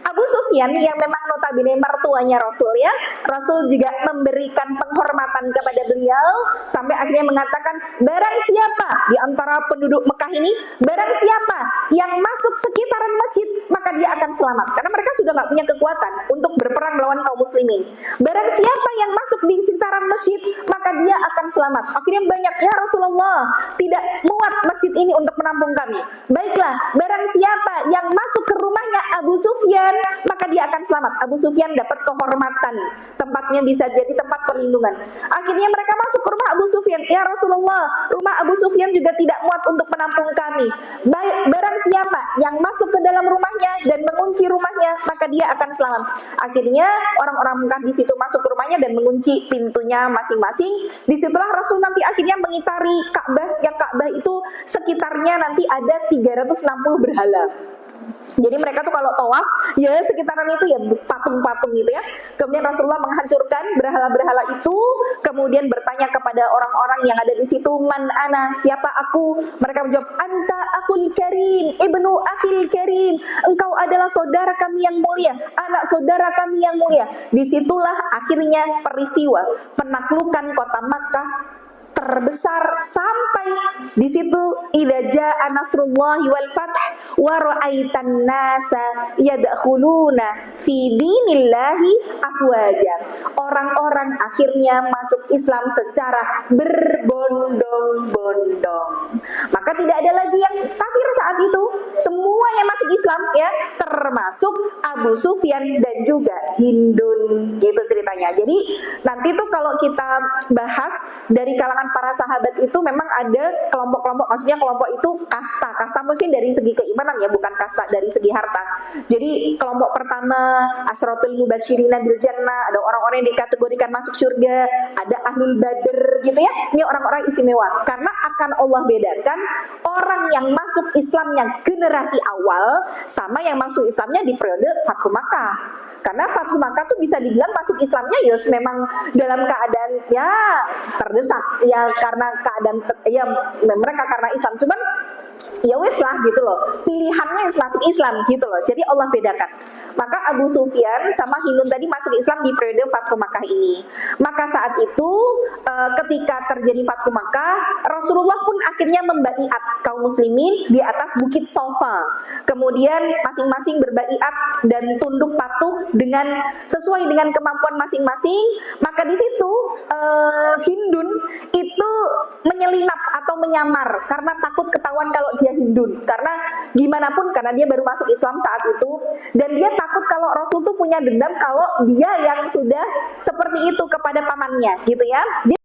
Abu Sufyan yang memang notabene mertuanya Rasul ya, Rasul juga memberikan penghormatan kepada beliau sampai akhirnya mengatakan, barang siapa di antara penduduk Mekah ini, barang siapa yang masuk sekitaran masjid, maka dia akan selamat. Karena mereka sudah nggak punya kekuatan untuk berperang melawan kaum muslimin. Barang siapa yang masuk di sekitaran masjid, maka dia akan selamat. Akhirnya banyak, ya Rasulullah, tidak muat masjid ini untuk menampung kami. Baiklah, barang siapa yang masuk ke rumahnya Abu Sufyan, maka dia akan selamat. Abu Sufyan dapat kehormatan, tempatnya bisa jadi tempat perlindungan. Akhirnya mereka masuk ke rumah Abu Sufyan. Ya Rasulullah, rumah Abu Sufyan juga tidak muat untuk menampung kami. Baik, barang siapa yang masuk ke dalam rumahnya dan mengunci rumahnya, maka dia akan selamat. Akhirnya orang-orang Mekah di situ masuk ke rumahnya dan mengunci pintunya masing-masing. Disitulah Rasul nanti akhirnya mengitari Ka'bah, yang Ka'bah itu sekitarnya nanti ada 360 berhala. Jadi mereka tuh kalau tawaf, ya sekitaran itu ya patung-patung gitu ya. Kemudian Rasulullah menghancurkan berhala-berhala itu, kemudian bertanya kepada orang-orang yang ada di situ, man ana, siapa aku? Mereka menjawab, anta akhul karim, ibnu akhil karim. Engkau adalah saudara kami yang mulia, anak saudara kami yang mulia. Disitulah akhirnya peristiwa penaklukan kota Makkah terbesar sampai di situ idza jaa nasrullahi wal fath wa ra'aitan nasa yadkhuluna fi dinillahi afwaja. Orang-orang akhirnya masuk Islam secara berbondong-bondong. Maka tidak ada lagi yang kafir saat itu. Semua yang masuk Islam ya, termasuk Abu Sufyan dan juga Hindun, gitu ceritanya. Jadi nanti tuh kalau kita bahas dari kalangan para sahabat itu memang ada kelompok-kelompok, maksudnya kelompok itu kasta mungkin dari segi keimanan ya, bukan kasta dari segi harta. Jadi kelompok pertama Asyratul Mubasysyirina bil Jannah, ada orang-orang yang dikategorikan masuk surga, ada Ahlul Badr gitu ya. Ini orang-orang istimewa karena akan Allah bedakan orang yang masuk Islamnya generasi awal sama yang masuk Islamnya di periode Fathu Makkah. Karena Fathu Makkah tuh bisa dibilang masuk Islamnya ya memang dalam keadaan ya terdesak ya, karena keadaan ya mereka karena Islam, cuman ya wes lah gitu loh, pilihannya masuk Islam gitu loh. Jadi Allah bedakan. Maka Abu Sufyan sama Hindun tadi masuk Islam di periode Fathu Makkah ini. Maka saat itu ketika terjadi Fathu Makkah, Rasulullah pun akhirnya membaiat kaum muslimin di atas bukit Safa. Kemudian masing-masing berbaiat dan tunduk patuh dengan sesuai dengan kemampuan masing-masing. Maka di situ Hindun itu menyelinap atau menyamar karena takut ketahuan kalau dia Hindun. Karena gimana pun karena dia baru masuk Islam saat itu, dan dia takut kalau Rasul tuh punya dendam kalau dia yang sudah seperti itu kepada pamannya gitu ya. Dia